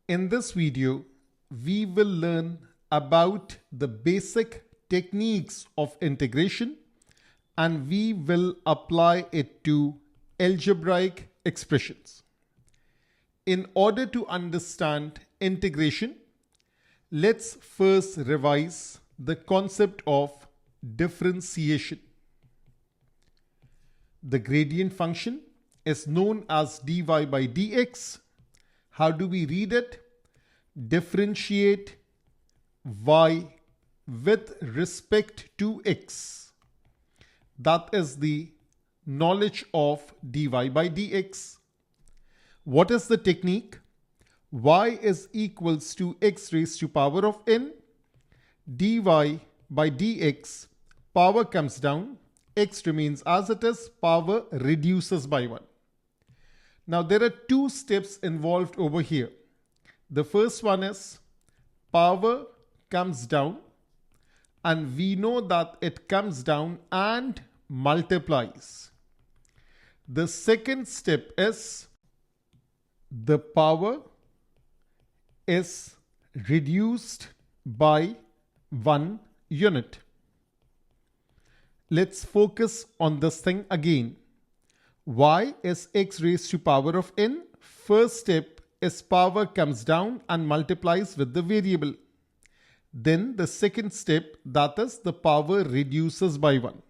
In this video, we will learn about the basic techniques of integration and we will apply it to algebraic expressions. In order to understand integration, let's first revise the concept of differentiation. The gradient function is known as dy by dx. How do we read it? Differentiate y with respect to x. That is the knowledge of dy by dx. What is the technique? Y is equals to x raised to power of n. Dy by dx, power comes down, x remains as it is, power reduces by 1. Now there are two steps involved over here. The first one is power comes down and we know that it comes down and multiplies. The second step is the power is reduced by 1 unit. Let's focus on this thing again. Y is x raised to power of n. First step is power comes down and multiplies with the variable. Then the second step, that is the power reduces by 1.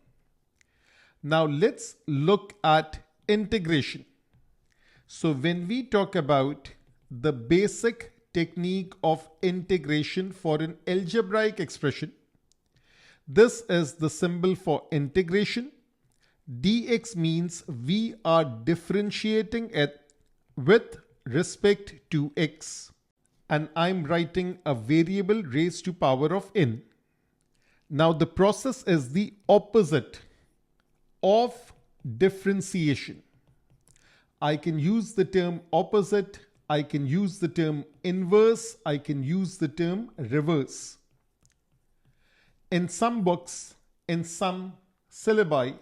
Now let's look at integration. So when we talk about the basic technique of integration for an algebraic expression, this is the symbol for integration. Dx means we are differentiating it with respect to x. And I'm writing a variable raised to power of n. Now the process is the opposite of differentiation. I can use the term opposite, I can use the term inverse, I can use the term reverse. In some books, in some syllabi,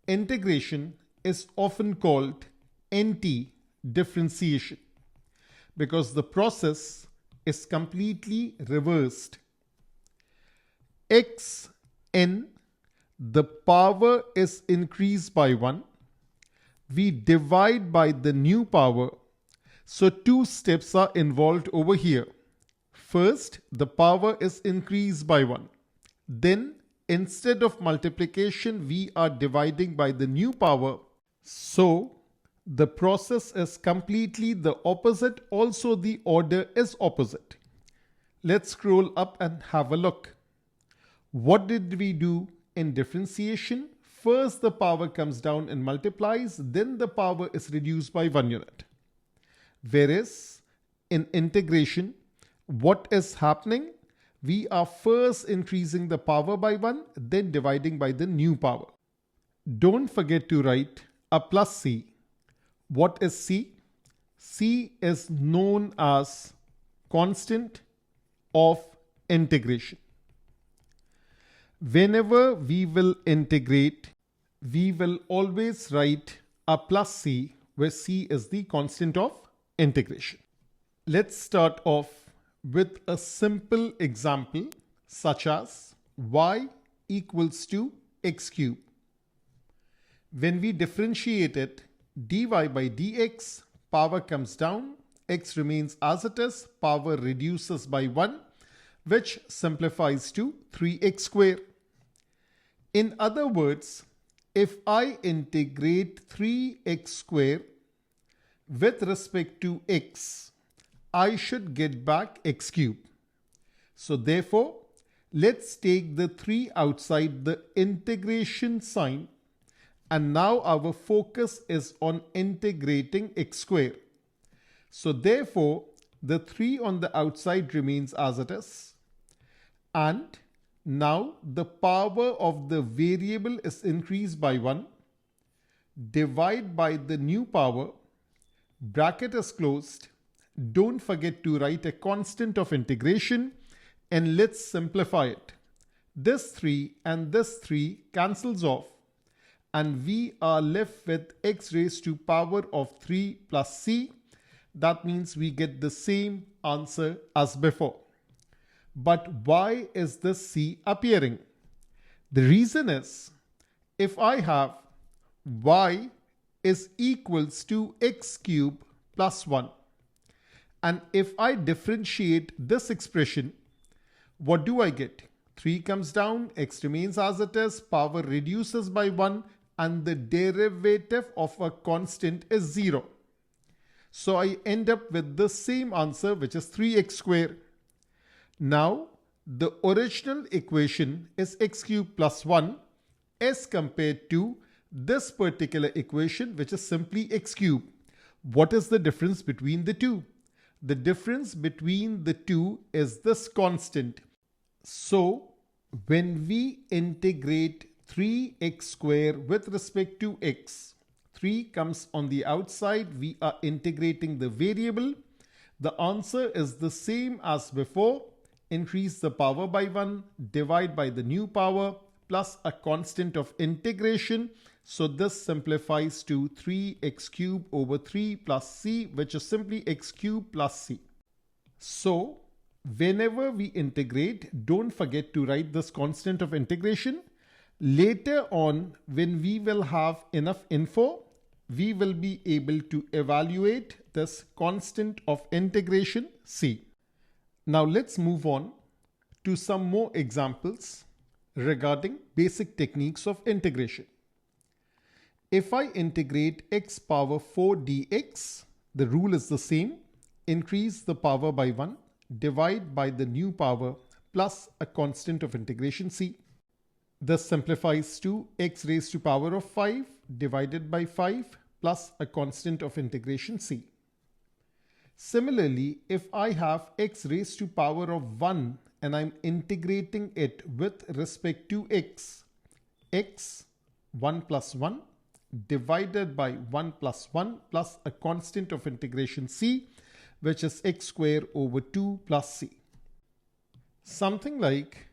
integration is often called anti-differentiation because the process is completely reversed. Xn, the power is increased by 1. We divide by the new power. So two steps are involved over here. First, the power is increased by 1. Then, instead of multiplication, we are dividing by the new power. So, the process is completely the opposite. Also, the order is opposite. Let's scroll up and have a look. What did we do in differentiation? First, the power comes down and multiplies. Then, the power is reduced by 1 unit. Whereas, in integration, what is happening? We are first increasing the power by 1, then dividing by the new power. Don't forget to write a plus c. What is c? C is known as constant of integration. Whenever we will integrate, we will always write a plus c, where c is the constant of integration. Let's start off with a simple example such as y equals to x cube. When we differentiate it, dy by dx, power comes down, x remains as it is, power reduces by 1, which simplifies to 3x square. In other words, if I integrate 3x square with respect to x, I should get back x cube. So therefore, let's take the 3 outside the integration sign and now our focus is on integrating x square. So therefore, the 3 on the outside remains as it is. And now the power of the variable is increased by 1. Divide by the new power. Bracket is closed. Don't forget to write a constant of integration and let's simplify it. This 3 and this 3 cancels off and we are left with x raised to power of 3 plus c. That means we get the same answer as before. But why is this c appearing? The reason is, if I have y is equals to x cube plus 1, and if I differentiate this expression, what do I get? 3 comes down, x remains as it is, power reduces by 1, and the derivative of a constant is 0. So I end up with the same answer, which is 3x squared. Now, the original equation is x cubed plus 1 as compared to this particular equation, which is simply x cubed. What is the difference between the two? The difference between the two is this constant. So, when we integrate 3x squared with respect to x, 3 comes on the outside, we are integrating the variable. The answer is the same as before. Increase the power by 1, divide by the new power, plus a constant of integration. So this simplifies to 3x cubed over 3 plus c, which is simply x cubed plus c. So whenever we integrate, don't forget to write this constant of integration. Later on, when we will have enough info, we will be able to evaluate this constant of integration c. Now let's move on to some more examples regarding basic techniques of integration. If I integrate x power 4 dx, the rule is the same. Increase the power by 1, divide by the new power, plus a constant of integration c. This simplifies to x raised to power of 5 divided by 5 plus a constant of integration c. Similarly, if I have x raised to power of 1 and I'm integrating it with respect to x, x 1 plus 1 divided by 1 plus 1 plus a constant of integration c, which is x squared over 2 plus c. Something like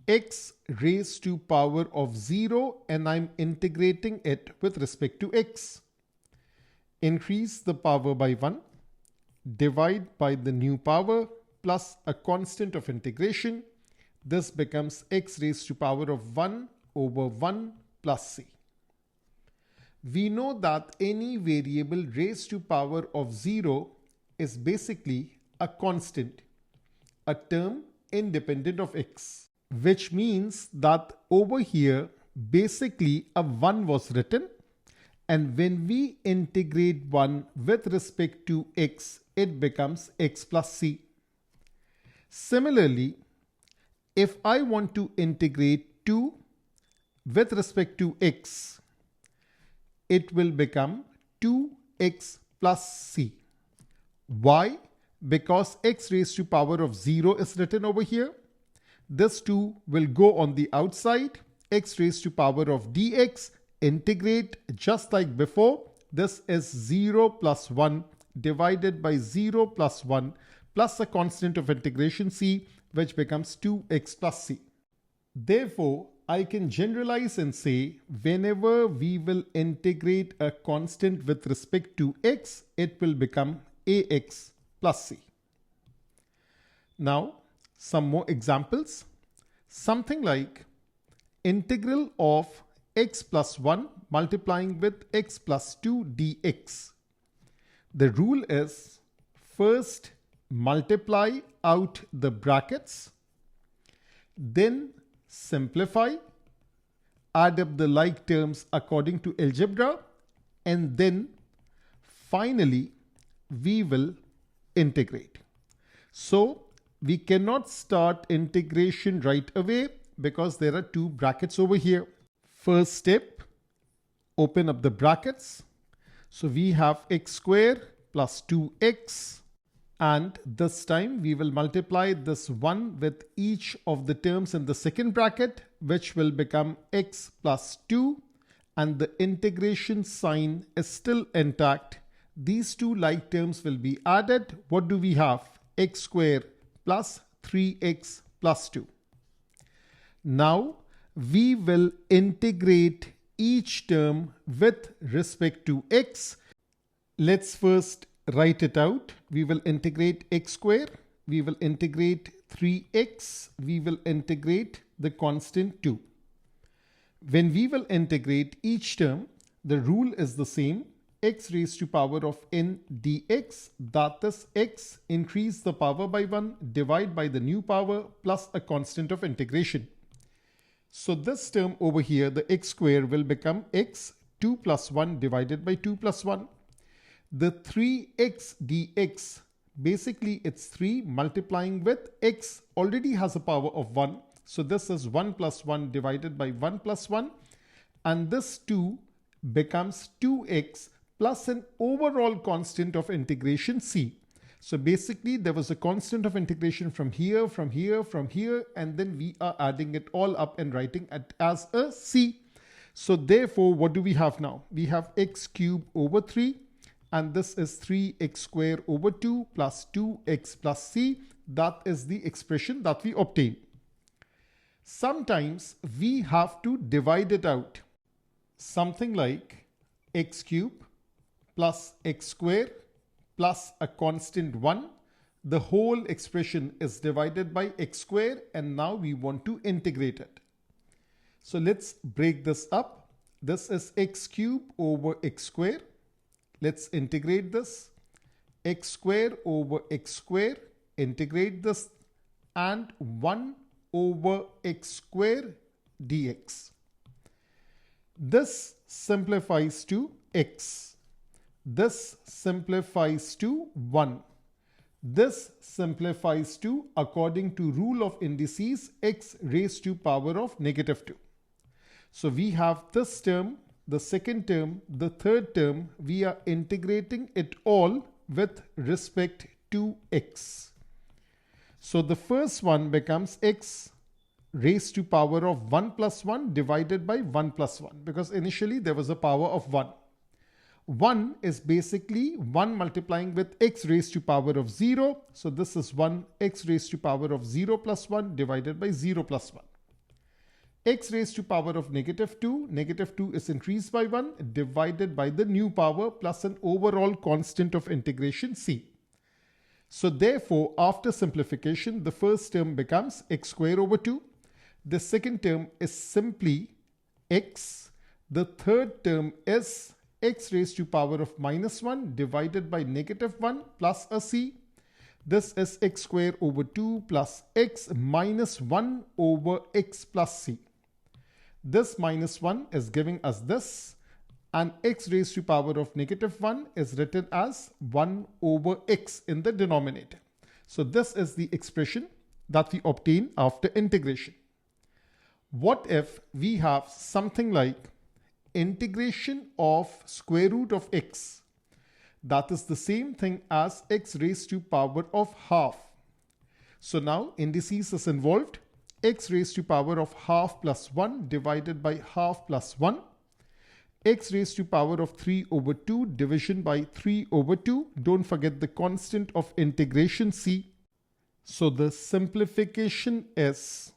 x raised to power of 0 and I'm integrating it with respect to x. Increase the power by 1, divide by the new power plus a constant of integration. This becomes x raised to power of 1 over 1 plus c. We know that any variable raised to power of 0 is basically a constant, a term independent of x, which means that over here basically a 1 was written, and when we integrate 1 with respect to x, it becomes x plus c. Similarly, if I want to integrate 2 with respect to x, it will become 2x plus c. Why? Because x raised to power of 0 is written over here. This 2 will go on the outside. X raised to power of dx, integrate just like before. This is 0 plus 1 divided by 0 plus 1 plus a constant of integration c, which becomes 2x plus c. Therefore, I can generalize and say whenever we will integrate a constant with respect to x, it will become ax plus c. Now, some more examples. Something like integral of x plus 1 multiplying with x plus 2 dx. The rule is first multiply out the brackets, then simplify, add up the like terms according to algebra, and then finally we will integrate. So we cannot start integration right away because there are two brackets over here. First step, open up the brackets. So we have x squared plus 2x, and this time we will multiply this 1 with each of the terms in the second bracket, which will become x plus 2, and the integration sign is still intact. These two like terms will be added. What do we have? X squared plus 3x plus 2. Now we will integrate each term with respect to x. Let's first write it out. We will integrate x square. We will integrate 3x. We will integrate the constant 2. When we will integrate each term, the rule is the same. X raised to power of n dx, that is x, increase the power by 1, divide by the new power plus a constant of integration. So this term over here, the x square, will become x 2 plus 1 divided by 2 plus 1. The 3x dx, basically it's 3 multiplying with x already has a power of 1. So this is 1 plus 1 divided by 1 plus 1. And this 2 becomes 2x plus an overall constant of integration c. So basically there was a constant of integration from here, from here, from here, and then we are adding it all up and writing it as a c. So therefore, what do we have now? We have x cubed over 3, and this is 3x squared over 2 plus 2x plus c. That is the expression that we obtain. Sometimes we have to divide it out. Something like x cubed plus x squared plus a constant 1. The whole expression is divided by x squared, and now we want to integrate it. So let's break this up. This is x cubed over x squared. Let's integrate this. X squared over x squared. Integrate this. And 1 over x squared dx. This simplifies to x. This simplifies to 1. This simplifies to, according to rule of indices, x raised to power of negative 2. So we have this term, the second term, the third term. We are integrating it all with respect to x. So the first one becomes x raised to power of 1 plus 1 divided by 1 plus 1, because initially there was a power of 1. 1 is basically 1 multiplying with x raised to power of 0. So this is 1 x raised to power of 0 plus 1 divided by 0 plus 1. X raised to power of negative 2. Negative 2 is increased by 1 divided by the new power plus an overall constant of integration c. So therefore, after simplification, the first term becomes x squared over 2. The second term is simply x. The third term is x raised to power of minus 1 divided by negative 1 plus a c. This is x squared over 2 plus x minus 1 over x plus c. This minus 1 is giving us this, and x raised to power of negative 1 is written as 1 over x in the denominator. So this is the expression that we obtain after integration. What if we have something like integration of square root of x? That is the same thing as x raised to power of half. So now indices is involved. X raised to power of half plus 1 divided by half plus 1. X raised to power of 3 over 2 division by 3 over 2. Don't forget the constant of integration c. So the simplification is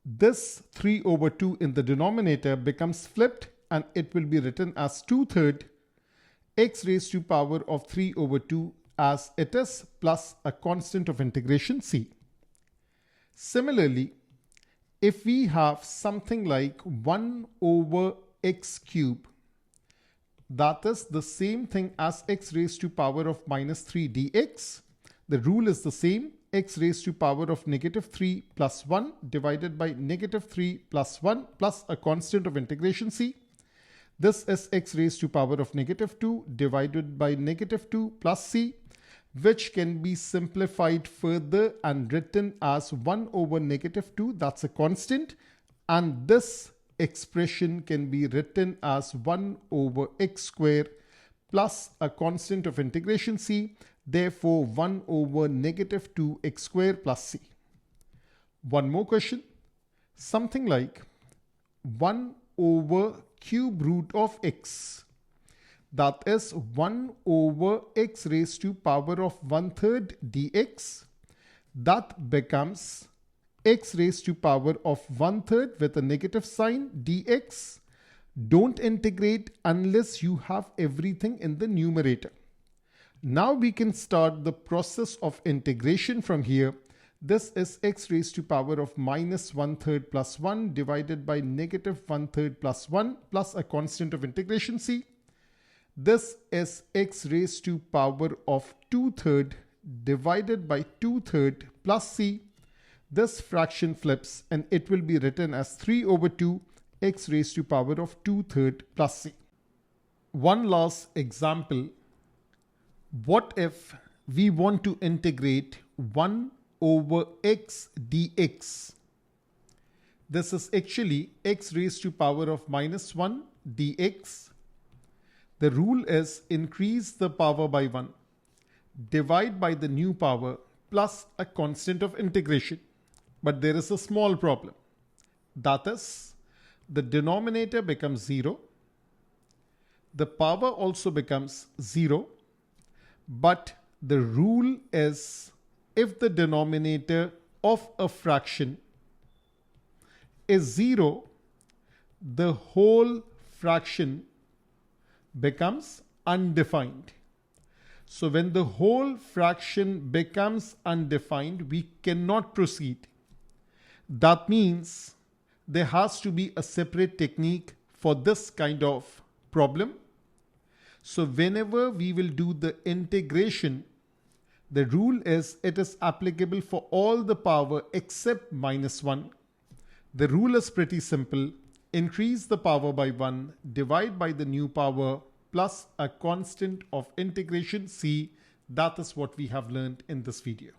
this 3 over 2 in the denominator becomes flipped, and it will be written as 2/3 x raised to power of 3 over 2 as it is plus a constant of integration c. Similarly, if we have something like 1 over x cube, that is the same thing as x raised to power of minus 3 dx. The rule is the same. X raised to power of negative 3 plus 1 divided by negative 3 plus 1 plus a constant of integration c. This is x raised to power of negative 2 divided by negative 2 plus c, which can be simplified further and written as 1 over negative 2. That's a constant. And this expression can be written as 1 over x squared plus a constant of integration c. Therefore, 1 over negative 2x squared plus c. One more question. Something like 1 over cube root of x. That is 1 over x raised to power of 1/3 dx. That becomes x raised to power of 1/3 with a negative sign dx. Don't integrate unless you have everything in the numerator. Now we can start the process of integration from here. This is x raised to power of minus 1/3 plus 1 divided by negative 1/3 plus 1 plus a constant of integration c. This is x raised to power of 2/3 divided by 2/3 plus c. This fraction flips and it will be written as 3/2 x raised to power of 2/3 plus c. One last example. What if we want to integrate 1 over x dx? This is actually x raised to power of minus 1 dx. The rule is increase the power by 1, divide by the new power plus a constant of integration. But there is a small problem. That is, the denominator becomes 0. The power also becomes 0. But the rule is if the denominator of a fraction is 0, the whole fraction becomes undefined. So when the whole fraction becomes undefined, we cannot proceed. That means there has to be a separate technique for this kind of problem. So whenever we will do the integration, the rule is it is applicable for all the power except minus 1. The rule is pretty simple. Increase the power by 1, divide by the new power plus a constant of integration c. That is what we have learned in this video.